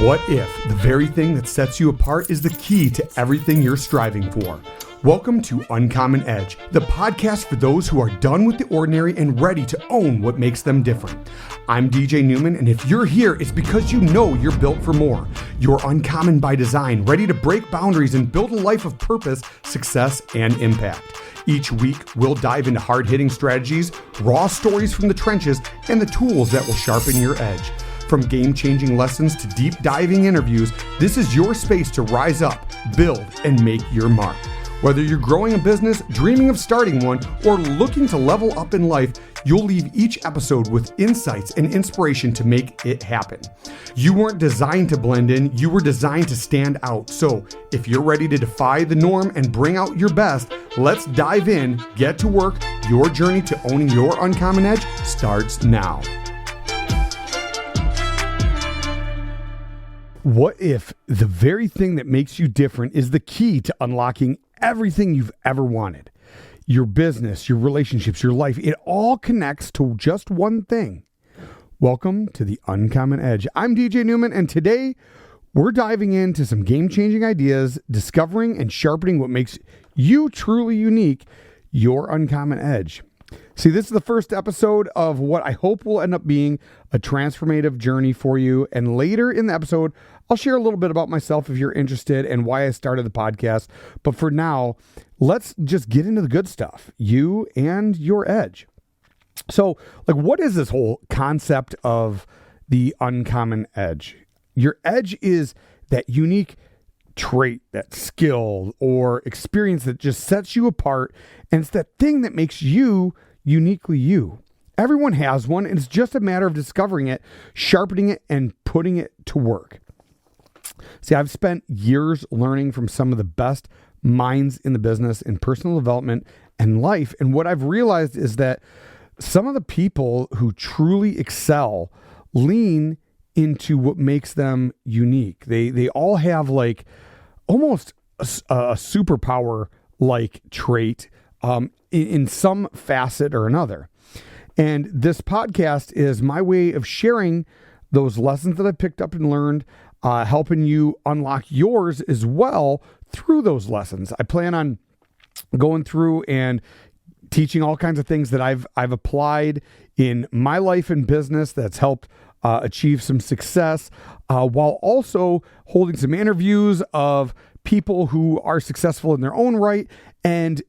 What if the very thing that sets you apart is the key to everything you're striving for? Welcome to Uncommon Edge, the podcast for those who are done with the ordinary and ready to own what makes them different. I'm DJ Neumann, and if you're here, it's because you know you're built for more. You're uncommon by design, ready to break boundaries and build a life of purpose, success, and impact. Each week, we'll dive into hard-hitting strategies, raw stories from the trenches, and the tools that will sharpen your edge. From game-changing lessons to deep-diving interviews, this is your space to rise up, build, and make your mark. Whether you're growing a business, dreaming of starting one, or looking to level up in life, you'll leave each episode with insights and inspiration to make it happen. You weren't designed to blend in, you were designed to stand out. So if you're ready to defy the norm and bring out your best, let's dive in, get to work. Your journey to owning your uncommon edge starts now. What if the very thing that makes you different is the key to unlocking everything you've ever wanted? Your business, your relationships, your life, it all connects to just one thing. Welcome to the Uncommon Edge. I'm DJ Neumann, and today we're diving into some game-changing ideas, discovering and sharpening what makes you truly unique, your uncommon edge. See, this is the first episode of what I hope will end up being a transformative journey for you. And later in the episode, I'll share a little bit about myself if you're interested and why I started the podcast. But for now, let's just get into the good stuff, you and your edge. So, what is this whole concept of the uncommon edge? Your edge is that unique trait, that skill or experience that just sets you apart. And it's that thing that makes you uniquely you. Everyone has one, and it's just a matter of discovering it, sharpening it, and putting it to work. See, I've spent years learning from some of the best minds in the business, in personal development, and life. And what I've realized is that some of the people who truly excel lean into what makes them unique. They all have almost a superpower trait in some facet or another. And this podcast is my way of sharing those lessons that I picked up and learned, helping you unlock yours as well through those lessons. I plan on going through and teaching all kinds of things that I've applied in my life and business that's helped achieve some success, while also holding some interviews of people who are successful in their own right and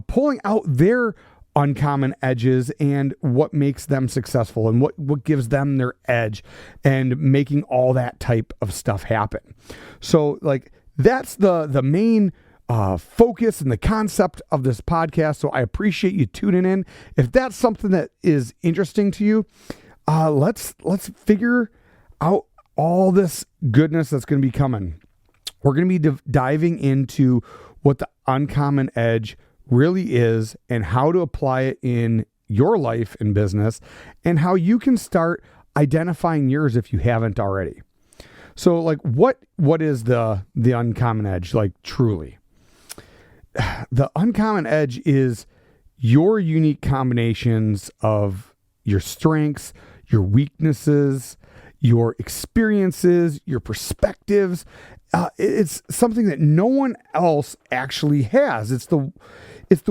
pulling out their uncommon edges and what makes them successful and what gives them their edge and making all that type of stuff happen. So that's the main focus and the concept of this podcast. So I appreciate you tuning in. If that's something that is interesting to you, let's figure out all this goodness that's going to be coming. We're going to be diving into what the uncommon edge really is and how to apply it in your life and business and how you can start identifying yours if you haven't already. So what is the uncommon edge truly? The uncommon edge is your unique combinations of your strengths, your weaknesses, your experiences, your perspectives. It's something that no one else actually has. It's the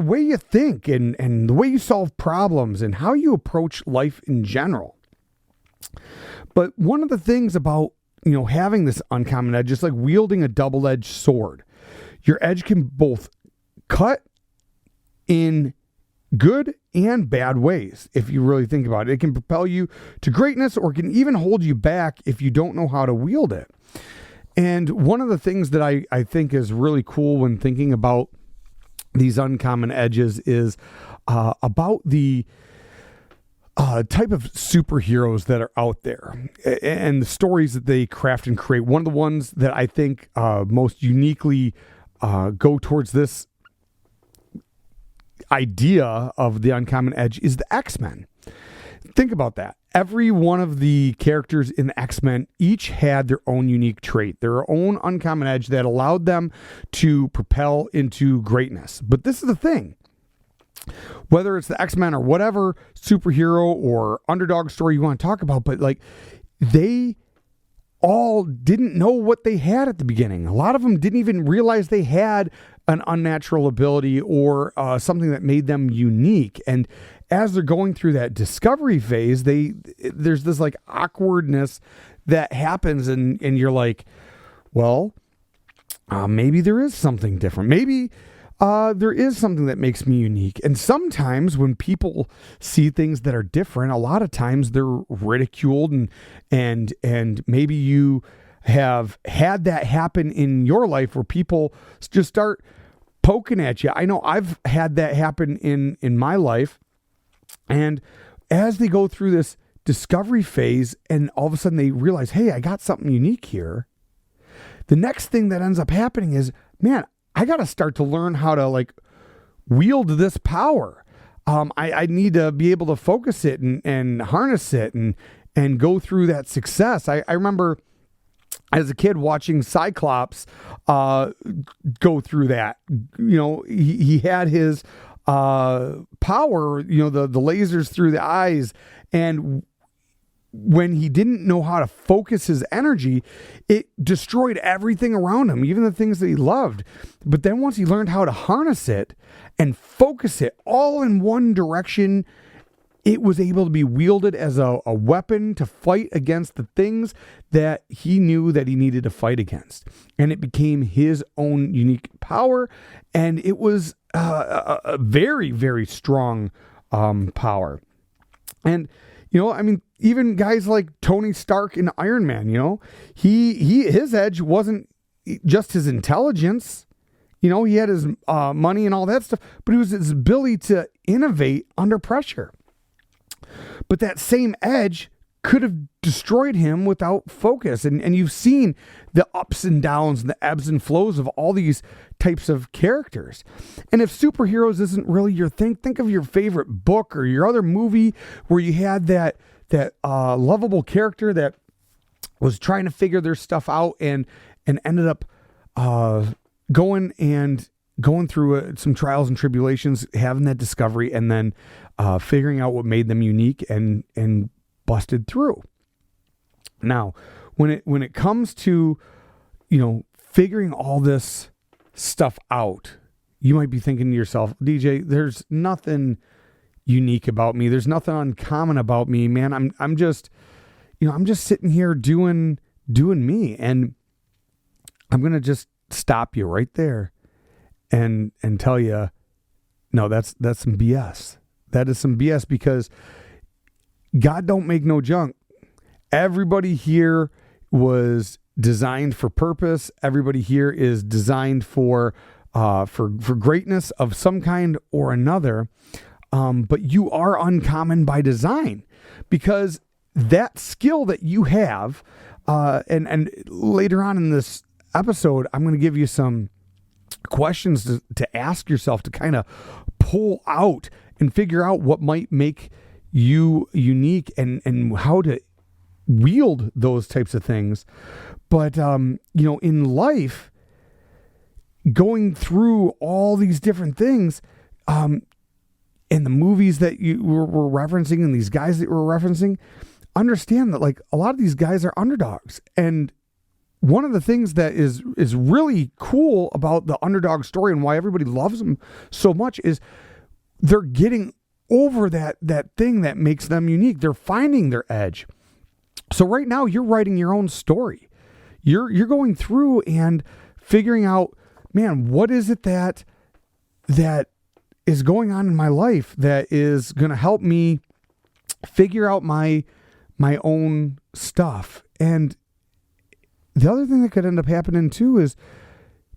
way you think and the way you solve problems and how you approach life in general. But one of the things about, having this uncommon edge is like wielding a double-edged sword. Your edge can both cut in good and bad ways. If you really think about it, it can propel you to greatness or it can even hold you back if you don't know how to wield it. And one of the things that I think is really cool when thinking about these uncommon edges is about the type of superheroes that are out there and the stories that they craft and create. One of the ones that I think most uniquely go towards this idea of the uncommon edge is the X-Men. Think about that. Every one of the characters in the X-Men each had their own unique trait, their own uncommon edge that allowed them to propel into greatness. But this is the thing. Whether it's the X-Men or whatever superhero or underdog story you want to talk about, but they all didn't know what they had at the beginning. A lot of them didn't even realize they had an unnatural ability or something that made them unique. And as they're going through that discovery phase, there's this like awkwardness that happens, and you're like, well, maybe there is something different. Maybe there is something that makes me unique. And sometimes when people see things that are different, a lot of times they're ridiculed, and maybe you have had that happen in your life where people just start poking at you. I know I've had that happen in my life. And as they go through this discovery phase and all of a sudden they realize, hey, I got something unique here. The next thing that ends up happening is, man, I got to start to learn how to like wield this power. I need to be able to focus it and harness it and go through that success. I remember as a kid watching Cyclops go through that. You know, he had his power, you know, the lasers through the eyes, and when he didn't know how to focus his energy, it destroyed everything around him, even the things that he loved. But then once he learned how to harness it and focus it all in one direction, it was able to be wielded as a weapon to fight against the things that he knew that he needed to fight against. And it became his own unique power. And it was a very, very strong power. And, you know, I mean, even guys like Tony Stark in Iron Man, you know, his edge wasn't just his intelligence. You know, he had his money and all that stuff, but it was his ability to innovate under pressure. But that same edge could have destroyed him without focus. And you've seen the ups and downs and the ebbs and flows of all these types of characters. And if superheroes isn't really your thing, think of your favorite book or your other movie where you had that lovable character that was trying to figure their stuff out and ended up going through some trials and tribulations, having that discovery, and then figuring out what made them unique and busted through. Now, when it comes to, you know, figuring all this stuff out, you might be thinking to yourself, DJ, there's nothing unique about me. There's nothing uncommon about me, man. I'm just sitting here doing me. And I'm going to just stop you right there and tell you, no, that's some BS. That is some BS, because God don't make no junk. Everybody here was designed for purpose. Everybody here is designed for greatness of some kind or another. But you are uncommon by design, because that skill that you have, and later on in this episode, I'm going to give you some questions to ask yourself to kind of pull out and figure out what might make you unique and how to wield those types of things. But, you know, in life, going through all these different things, and the movies that you were referencing and these guys that you were referencing, understand that like a lot of these guys are underdogs. And one of the things that is really cool about the underdog story and why everybody loves them so much is they're getting over that thing that makes them unique. They're finding their edge. So right now you're writing your own story. You're going through and figuring out, man, what is it that is going on in my life that is going to help me figure out my own stuff. And the other thing that could end up happening too is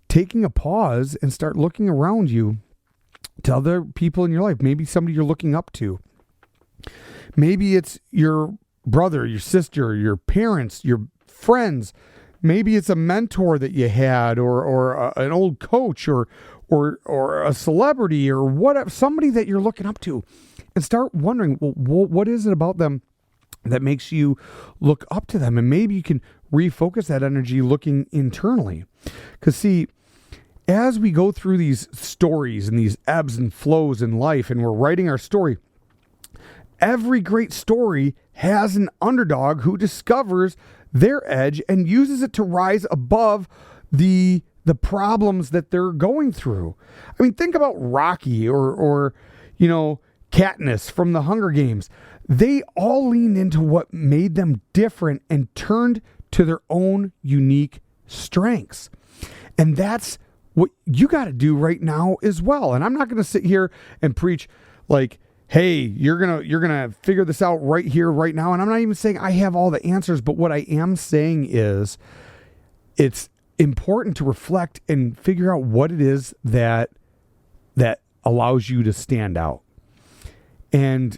taking a pause and start looking around you to other people in your life. Maybe somebody you're looking up to. Maybe it's your brother, your sister, your parents, your friends. Maybe it's a mentor that you had, or an old coach, or a celebrity, or whatever, somebody that you're looking up to, and start wondering, well, what is it about them that makes you look up to them? And maybe you can refocus that energy looking internally. Because see, as we go through these stories and these ebbs and flows in life, and we're writing our story, every great story has an underdog who discovers their edge and uses it to rise above the problems that they're going through. I mean, think about Rocky or Katniss from the Hunger Games. They all leaned into what made them different and turned to their own unique strengths. And that's what you got to do right now as well. And I'm not going to sit here and preach like, hey, you're going to figure this out right here, right now. And I'm not even saying I have all the answers, but what I am saying is it's important to reflect and figure out what it is that allows you to stand out. And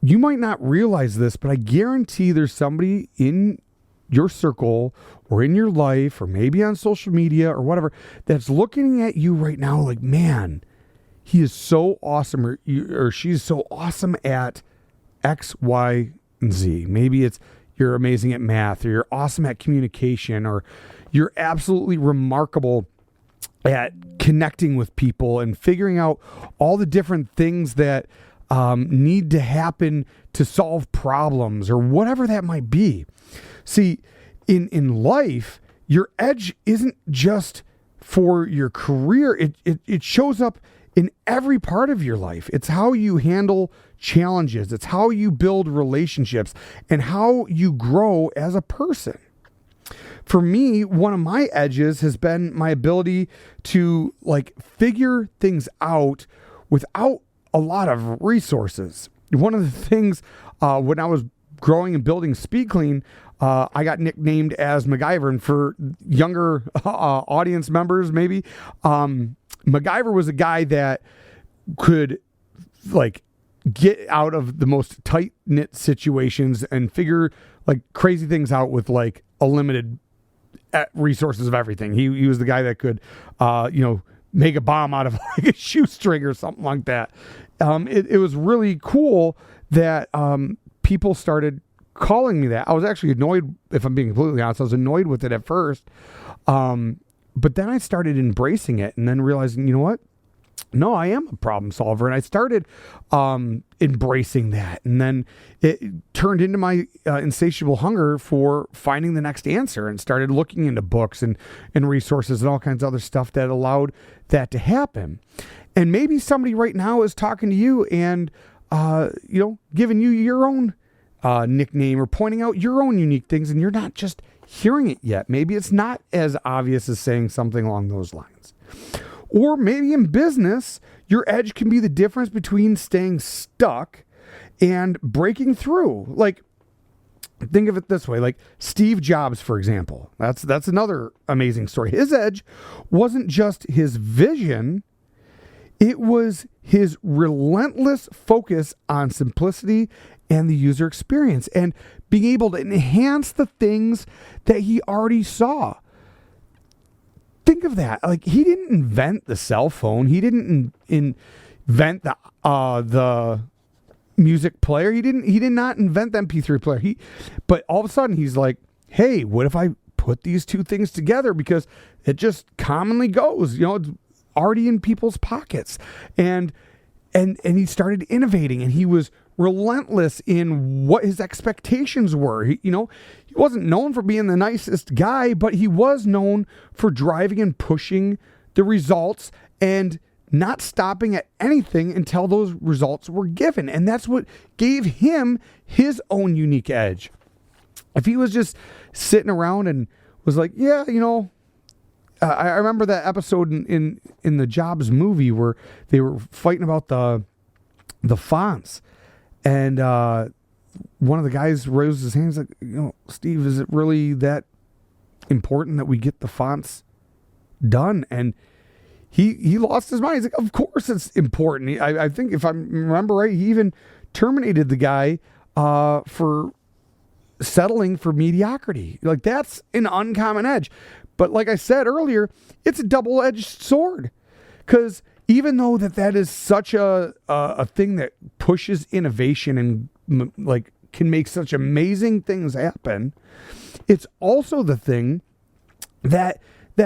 you might not realize this, but I guarantee there's somebody in your circle or in your life or maybe on social media or whatever that's looking at you right now like, man, he is so awesome or she's so awesome at X, Y, and Z. Maybe it's you're amazing at math or you're awesome at communication or you're absolutely remarkable at connecting with people and figuring out all the different things that need to happen to solve problems or whatever that might be. See, in life, your edge isn't just for your career. It shows up in every part of your life. It's how you handle challenges. It's how you build relationships and how you grow as a person. For me, one of my edges has been my ability to figure things out without a lot of resources. One of the things when I was growing and building Speed Clean, I got nicknamed as MacGyver. And for younger audience members, maybe, MacGyver was a guy that could get out of the most tight-knit situations and figure crazy things out with a limited resources of everything. He was the guy that could, make a bomb out of a shoestring or something like that. It was really cool that people started calling me that. I was actually annoyed, if I'm being completely honest. I was annoyed with it at first. But then I started embracing it and then realizing, you know what? No, I am a problem solver. And I started embracing that. And then it turned into my insatiable hunger for finding the next answer and started looking into books and resources and all kinds of other stuff that allowed that to happen. And maybe somebody right now is talking to you and, giving you your own nickname or pointing out your own unique things, and you're not just hearing it yet. Maybe it's not as obvious as saying something along those lines. Or maybe in business, your edge can be the difference between staying stuck and breaking through. Think of it this way, Steve Jobs, for example. That's another amazing story. His edge wasn't just his vision, it was his relentless focus on simplicity and the user experience and being able to enhance the things that he already saw. Think of that. He didn't invent the cell phone. He didn't invent the music player. He did not invent the MP3 player. But all of a sudden he's like, hey, what if I put these two things together? Because it just commonly goes, it's already in people's pockets. And he started innovating, and he was relentless in what his expectations were. He wasn't known for being the nicest guy, but he was known for driving and pushing the results and not stopping at anything until those results were given. And that's what gave him his own unique edge. If he was just sitting around and was like, yeah, I remember that episode in the Jobs movie where they were fighting about the fonts. And one of the guys raised his hands like, Steve, is it really that important that we get the fonts done? And he lost his mind. He's like, of course it's important. I think if I remember right, he even terminated the guy for settling for mediocrity. That's an uncommon edge. But like I said earlier, it's a double-edged sword, because even though that is such a thing that pushes innovation and can make such amazing things happen, it's also the thing that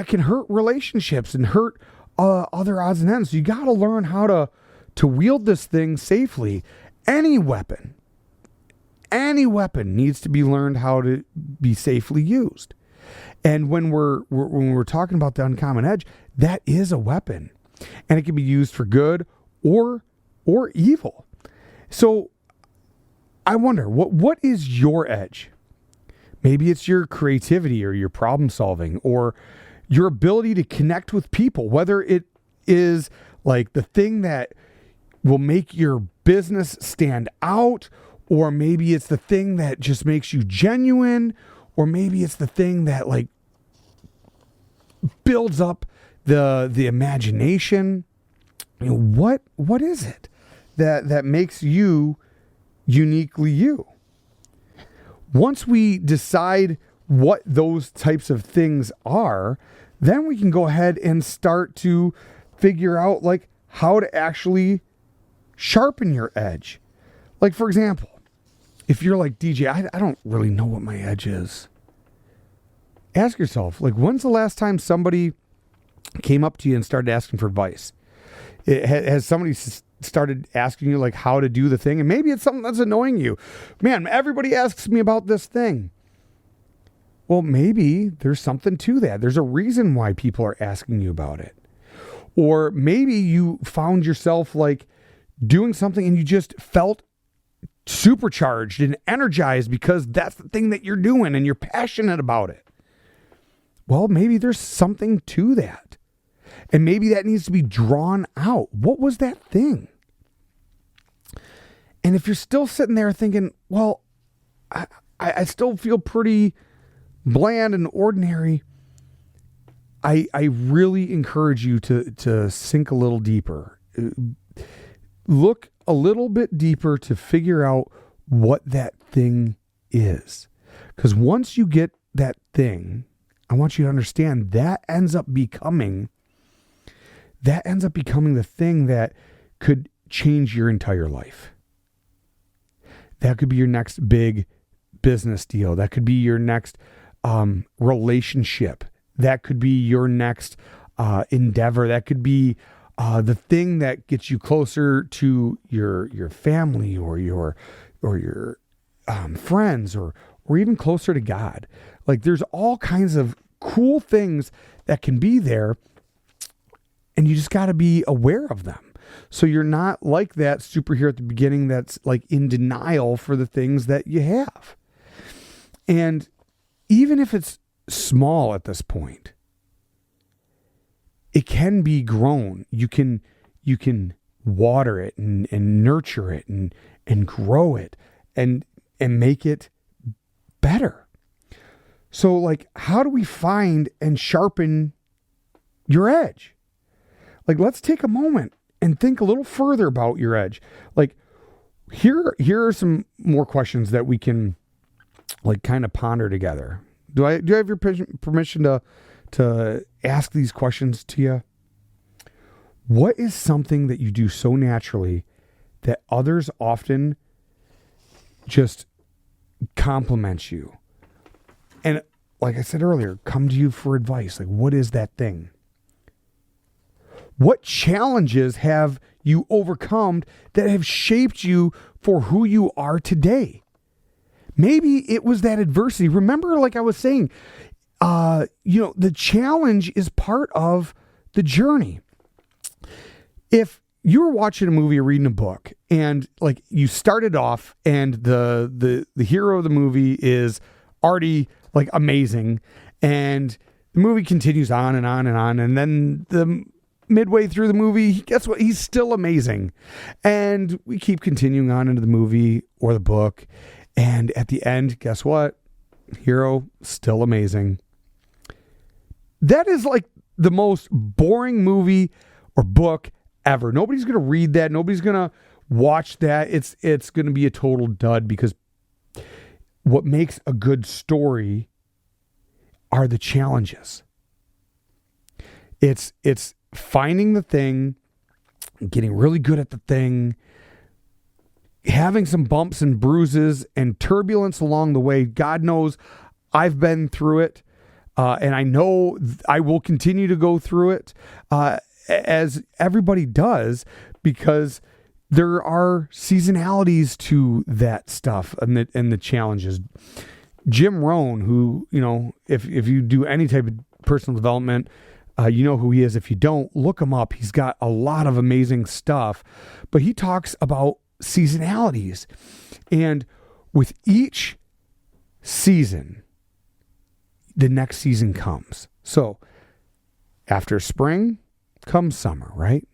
can hurt relationships and hurt other odds and ends. So you got to learn how to wield this thing safely. Any weapon needs to be learned how to be safely used. And when we're talking about the uncommon edge, that is a weapon, and it can be used for good or evil. So I wonder, what is your edge? Maybe it's your creativity or your problem solving or your ability to connect with people, whether it is like the thing that will make your business stand out, or maybe it's the thing that just makes you genuine, or maybe it's the thing that like builds up the imagination. You know, what is it that makes you uniquely you? Once we decide what those types of things are, then we can go ahead and start to figure out like how to actually sharpen your edge. Like, for example, if you're like, DJ, I don't really know what my edge is. Ask yourself, like, when's the last time somebody came up to you and started asking for advice? Has somebody started asking you like how to do the thing? And maybe it's something that's annoying you. Man, everybody asks me about this thing. Well, maybe there's something to that. There's a reason why people are asking you about it. Or maybe you found yourself like doing something and you just felt supercharged and energized because that's the thing that you're doing and you're passionate about it. Well, maybe there's something to that. And maybe that needs to be drawn out. What was that thing? And if you're still sitting there thinking, well, I still feel pretty bland and ordinary, I really encourage you to sink a little deeper. Look a little bit deeper to figure out what that thing is. Because once you get that thing, I want you to understand that ends up becoming the thing that could change your entire life. That could be your next big business deal. That could be your next relationship. That could be your next endeavor. That could be the thing that gets you closer to your family or your friends or even closer to God. Like, there's all kinds of cool things that can be there, and you just got to be aware of them. So you're not like that superhero at the beginning that's like in denial for the things that you have. And even if it's small at this point, it can be grown. You can water it and nurture it and grow it and make it better. So like, how do we find and sharpen your edge? Like, let's take a moment and think a little further about your edge. Like, here are some more questions that we can like kind of ponder together. Do I have your permission to ask these questions to you? What is something that you do so naturally that others often just compliment you? And like I said earlier, come to you for advice. Like, what is that thing? What challenges have you overcome that have shaped you for who you are today? Maybe it was that adversity. Remember, like I was saying, the challenge is part of the journey. If you were watching a movie or reading a book and like you started off and the hero of the movie is already like amazing and the movie continues on and on and on, and then midway through the movie, guess what? He's still amazing. And we keep continuing on into the movie or the book. And at the end, guess what? Hero, still amazing. That is like the most boring movie or book ever. Nobody's going to read that. Nobody's going to watch that. It's going to be a total dud, because what makes a good story are the challenges. It's finding the thing, getting really good at the thing, having some bumps and bruises and turbulence along the way. God knows I've been through it, and I know I will continue to go through it, as everybody does, because there are seasonalities to that stuff and the challenges. Jim Rohn, who, if you do any type of personal development, you know who he is. If you don't, look him up. He's got a lot of amazing stuff, but he talks about seasonalities, and with each season, the next season comes. So after spring comes summer, right?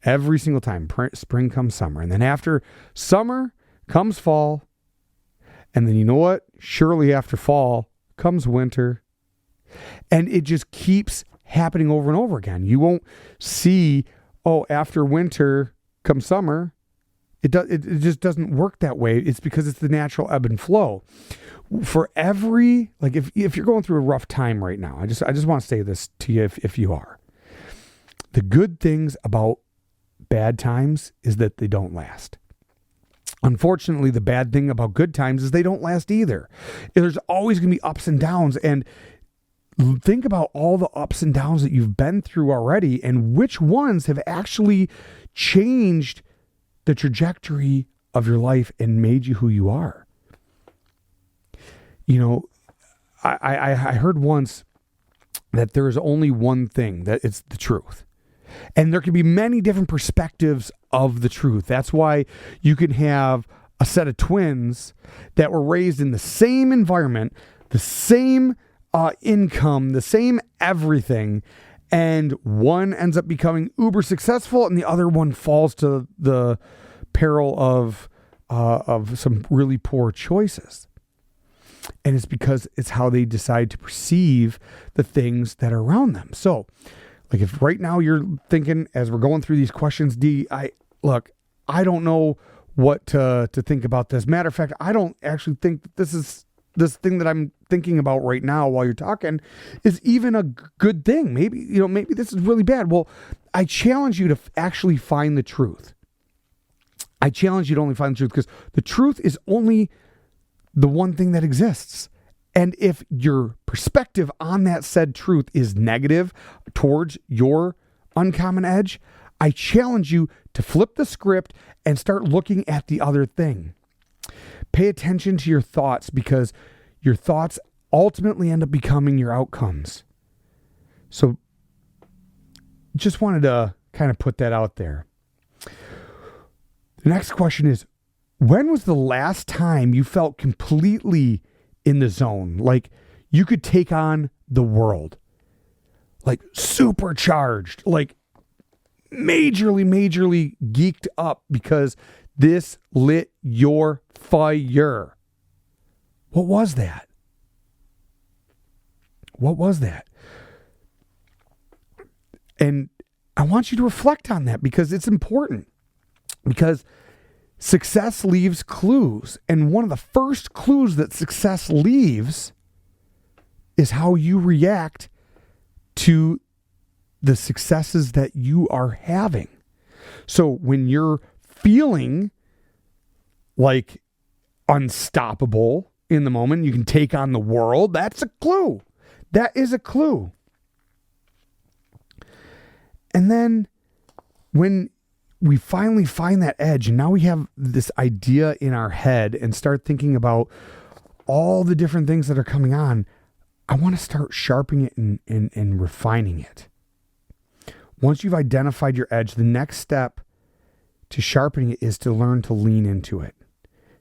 Every single time, spring comes summer. And then after summer comes fall. And then you know what? Surely after fall comes winter. And it just keeps happening over and over again. You won't see, after winter comes summer. It just doesn't work that way. It's because it's the natural ebb and flow. For every, if you're going through a rough time right now, I just want to say this to you if you are. The good things about bad times is that they don't last. Unfortunately, the bad thing about good times is they don't last either. There's always going to be ups and downs, and think about all the ups and downs that you've been through already and which ones have actually changed the trajectory of your life and made you who you are. I heard once that there is only one thing, that it's the truth. And there can be many different perspectives of the truth. That's why you can have a set of twins that were raised in the same environment, the same income, the same everything, and one ends up becoming uber successful and the other one falls to the peril of some really poor choices. And it's because it's how they decide to perceive the things that are around them. So, if right now you're thinking, as we're going through these questions, I don't know what to think about this. Matter of fact, I don't actually think that this thing that I'm thinking about right now while you're talking is even a good thing. Maybe this is really bad. Well, I challenge you to actually find the truth. I challenge you to only find the truth, because the truth is only the one thing that exists. And if your perspective on that said truth is negative towards your uncommon edge, I challenge you to flip the script and start looking at the other thing. Pay attention to your thoughts, because your thoughts ultimately end up becoming your outcomes. So just wanted to kind of put that out there. The next question is, when was the last time you felt completely in the zone? Like you could take on the world, like supercharged, like majorly geeked up because this lit your fire. What was that? What was that? And I want you to reflect on that, because it's important, because success leaves clues. And one of the first clues that success leaves is how you react to the successes that you are having. So when you're feeling like unstoppable in the moment, you can take on the world. That's a clue. That is a clue. And then when we finally find that edge, and now we have this idea in our head and start thinking about all the different things that are coming on, I want to start sharpening it and refining it. Once you've identified your edge, the next step to sharpening it is to learn to lean into it,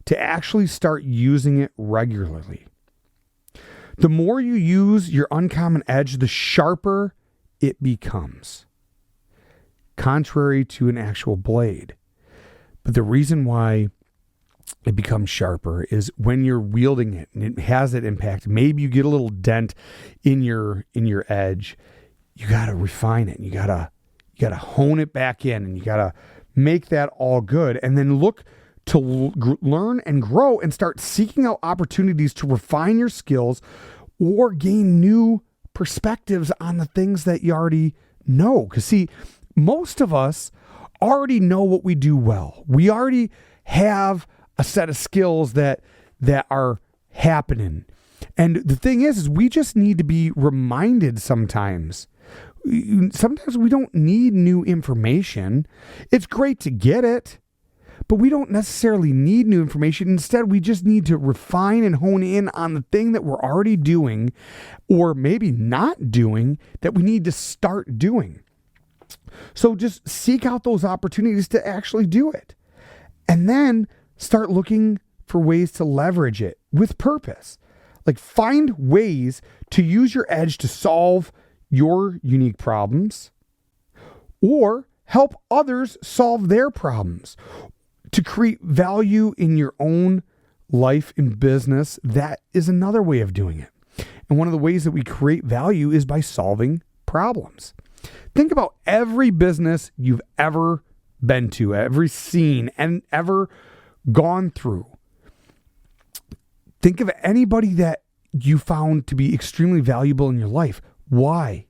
to actually start using it regularly. The more you use your uncommon edge, the sharper it becomes, contrary to an actual blade. But the reason why it becomes sharper is when you're wielding it and it has that impact. Maybe you get a little dent in your edge. You got to refine it. You got to hone it back in, and you got to make that all good. And then look to learn and grow and start seeking out opportunities to refine your skills or gain new perspectives on the things that you already know. Because see, most of us already know what we do well. We already have a set of skills that are happening. And the thing is we just need to be reminded sometimes. Sometimes we don't need new information. It's great to get it, But we don't necessarily need new information. Instead, we just need to refine and hone in on the thing that we're already doing, or maybe not doing, that we need to start doing. So just seek out those opportunities to actually do it. And then start looking for ways to leverage it with purpose. Like, find ways to use your edge to solve your unique problems, or help others solve their problems, to create value in your own life and business. That is another way of doing it. And one of the ways that we create value is by solving problems. Think about every business you've ever been to, every seen, and ever gone through. Think of anybody that you found to be extremely valuable in your life. Why?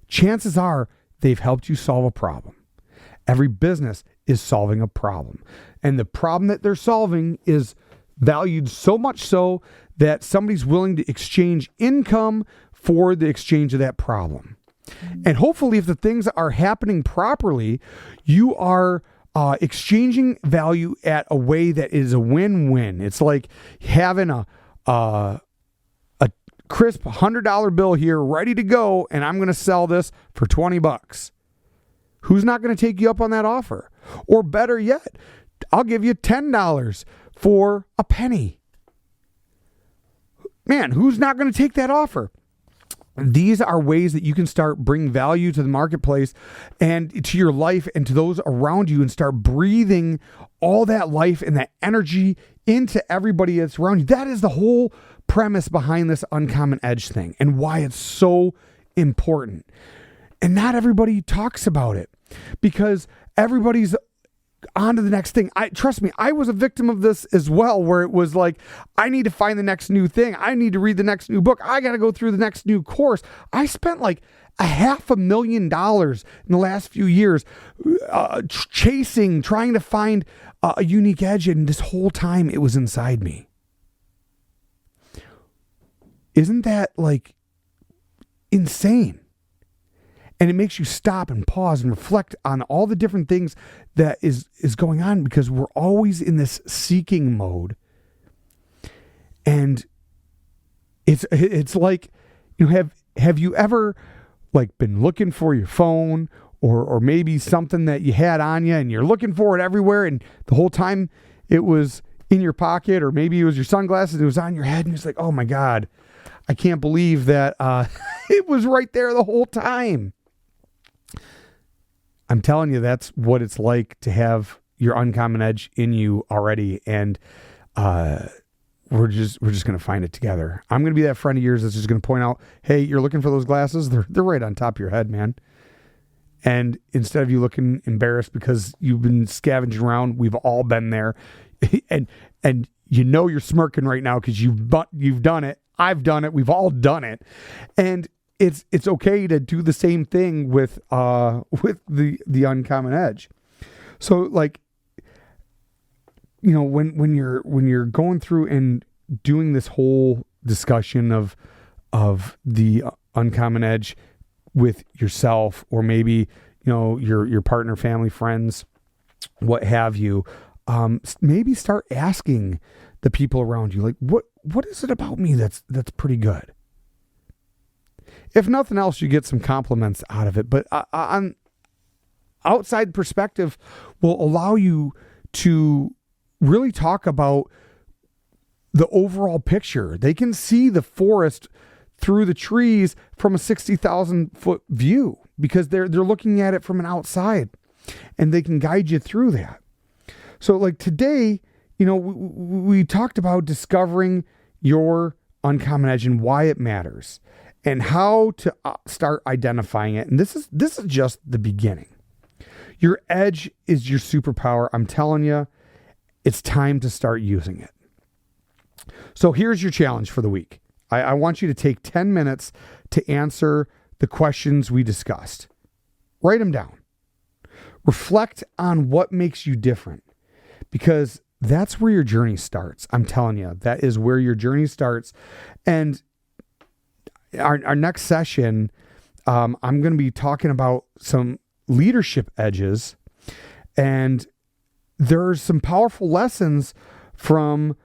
Chances are they've helped you solve a problem. Every business is solving a problem. And the problem that they're solving is valued so much so that somebody's willing to exchange income for the exchange of that problem. And hopefully, if the things are happening properly, you are exchanging value at a way that is a win-win. It's like having a crisp $100 bill here ready to go, and I'm going to sell this for $20. Who's not going to take you up on that offer? Or better yet, I'll give you $10 for a penny. Man, who's not going to take that offer? These are ways that you can start bringing value to the marketplace and to your life and to those around you, and start breathing all that life and that energy into everybody that's around you. That is the whole premise behind this uncommon edge thing, and why it's so important. And not everybody talks about it, because everybody's on to the next thing. Trust me, I was a victim of this as well, where it was like, I need to find the next new thing. I need to read the next new book. I got to go through the next new course. I spent like $500,000 in the last few years trying to find a unique edge. And this whole time it was inside me. Isn't that like insane? And it makes you stop and pause and reflect on all the different things that is going on, because we're always in this seeking mode. And it's like, have you ever like been looking for your phone, or maybe something that you had on you and you're looking for it everywhere, and the whole time it was in your pocket, or maybe it was your sunglasses and it was on your head, and it's like, oh my God, I can't believe that it was right there the whole time. I'm telling you, that's what it's like to have your uncommon edge in you already. And we're just going to find it together. I'm going to be that friend of yours that's just going to point out, hey, you're looking for those glasses? They're right on top of your head, man. And instead of you looking embarrassed because you've been scavenging around, we've all been there. and you're smirking right now because you've done it. I've done it. We've all done it. And it's okay to do the same thing with the uncommon edge. So like, when you're going through and doing this whole discussion of the uncommon edge with yourself, or maybe your partner, family, friends, what have you, maybe start asking the people around you, like, what is it about me that's pretty good? If nothing else, you get some compliments out of it. But on outside perspective will allow you to really talk about the overall picture. They can see the forest through the trees from a 60,000 foot view, because they're looking at it from an outside, and they can guide you through that. So like today, we talked about discovering your uncommon edge and why it matters, and how to start identifying it. And this is just the beginning. Your edge is your superpower. I'm telling you, it's time to start using it. So here's your challenge for the week. I want you to take 10 minutes to answer the questions we discussed. Write them down. Reflect on what makes you different, because that's where your journey starts. I'm telling you, that is where your journey starts. And our next session, I'm going to be talking about some leadership edges, and there's some powerful lessons from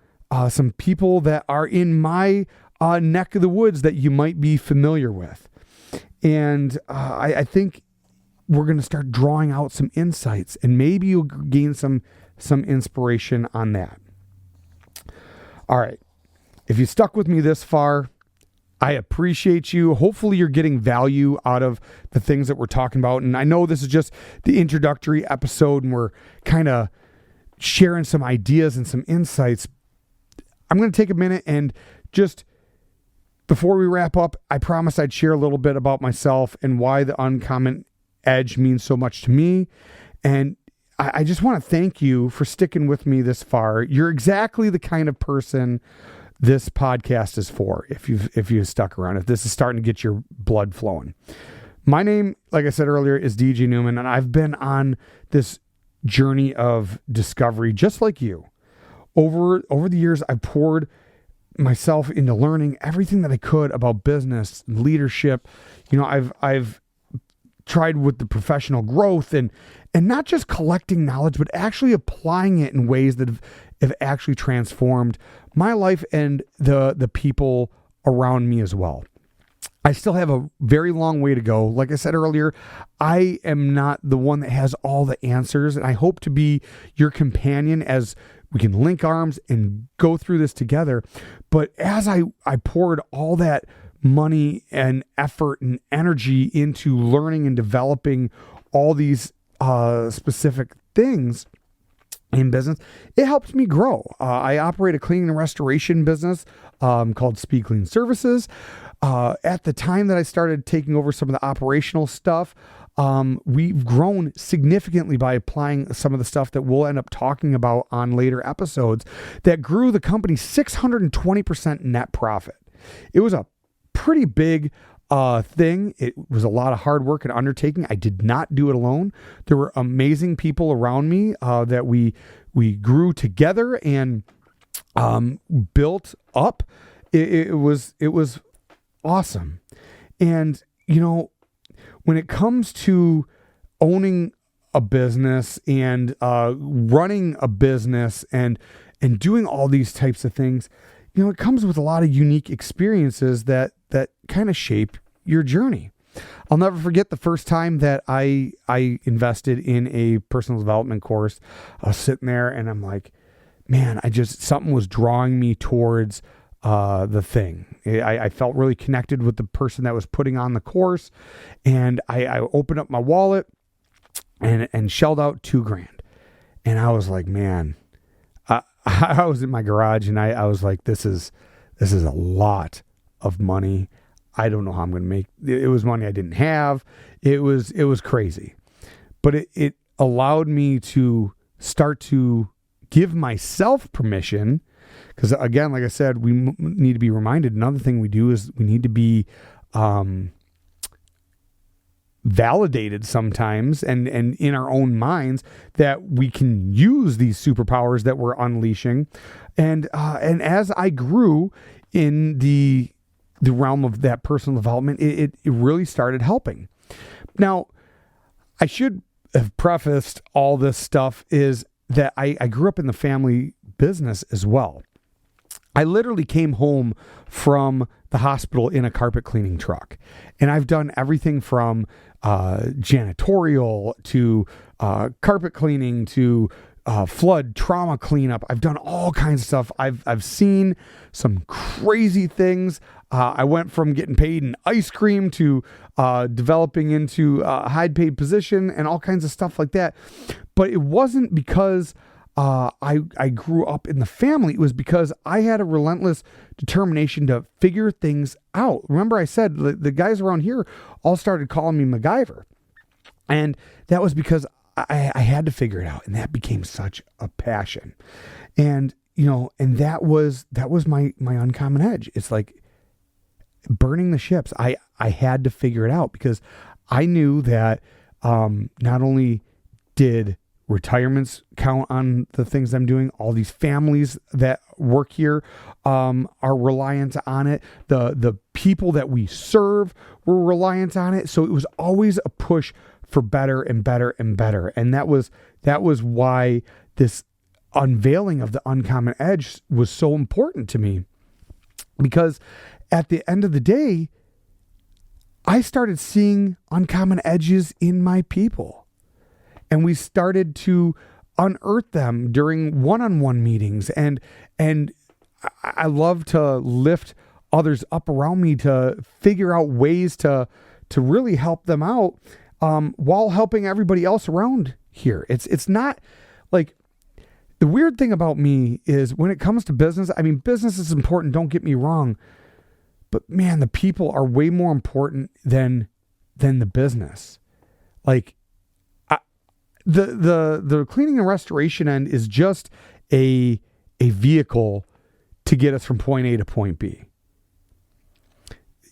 some people that are in my neck of the woods that you might be familiar with. And I think we're going to start drawing out some insights, and maybe you'll gain some inspiration on that. All right. If you stuck with me this far, I appreciate you. Hopefully you're getting value out of the things that we're talking about. And I know this is just the introductory episode, and we're kind of sharing some ideas and some insights. I'm going to take a minute and just, before we wrap up, I promised I'd share a little bit about myself and why the uncommon edge means so much to me. And I just want to thank you for sticking with me this far. You're exactly the kind of person this podcast is for, if you've stuck around, if this is starting to get your blood flowing. My name, like I said earlier, is DJ Neumann, and I've been on this journey of discovery just like you. Over the years, I poured myself into learning everything that I could about business, leadership. You know, I've tried with the professional growth and not just collecting knowledge, but actually applying it in ways that have actually transformed my life and the people around me as well. I still have a very long way to go. Like I said earlier, I am not the one that has all the answers, and I hope to be your companion as we can link arms and go through this together. But as I poured all that money and effort and energy into learning and developing all these specific things in business, it helps me grow. I operate a cleaning and restoration business called Speed Clean Services. At the time that I started taking over some of the operational stuff, we've grown significantly by applying some of the stuff that we'll end up talking about on later episodes that grew the company 620% net profit. It was a pretty big thing. It was a lot of hard work and undertaking. I did not do it alone. There were amazing people around me that we grew together and built up. It was awesome. And you know, when it comes to owning a business and running a business and doing all these types of things, you know, it comes with a lot of unique experiences that kind of shape your journey. I'll never forget the first time that I invested in a personal development course. I was sitting there and I'm like, man, something was drawing me towards the thing. I felt really connected with the person that was putting on the course, and I opened up my wallet and shelled out $2,000. And I was like, man, I was in my garage and I was like, this is a lot of money. I don't know how I'm going to make it. Was money I didn't have. It was crazy, but it allowed me to start to give myself permission. Because again, like I said, we need to be reminded. Another thing we do is we need to be validated sometimes and in our own minds that we can use these superpowers that we're unleashing. And as I grew in the realm of that personal development, it really started helping. Now, I should have prefaced all this stuff is that I grew up in the family business as well. I literally came home from the hospital in a carpet cleaning truck, and I've done everything from janitorial to carpet cleaning to flood trauma cleanup. I've done all kinds of stuff. I've seen some crazy things. I went from getting paid in ice cream to developing into a high paid position and all kinds of stuff like that. But it wasn't because I grew up in the family. It was because I had a relentless determination to figure things out. Remember I said the guys around here all started calling me MacGyver. And that was because I had to figure it out. And that became such a passion. And, you know, and that was my uncommon edge. It's like burning the ships. I had to figure it out because I knew that not only did retirements count on the things I'm doing, all these families that work here are reliant on it. The people that we serve were reliant on it. So it was always a push for better and better and better. And that was That was why this unveiling of the uncommon edge was so important to me, because at the end of the day, I started seeing uncommon edges in my people, and we started to unearth them during one-on-one meetings. And I love to lift others up around me to figure out ways to really help them out, while helping everybody else around here. It's not like, the weird thing about me is when it comes to business, I mean, business is important, don't get me wrong, but man, the people are way more important than the business. Like, the cleaning and restoration end is just a vehicle to get us from point A to point B.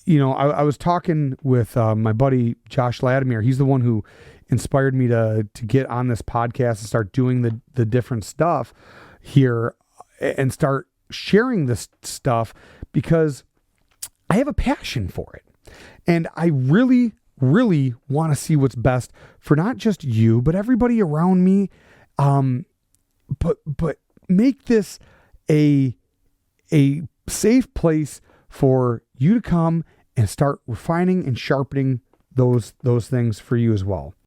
You know, I was talking with my buddy Josh Latimer. He's the one who inspired me to get on this podcast and start doing the different stuff here and start sharing this stuff, because I have a passion for it. And I really, really want to see what's best for not just you, but everybody around me. But make this a safe place for you to come and start refining and sharpening those things for you as well.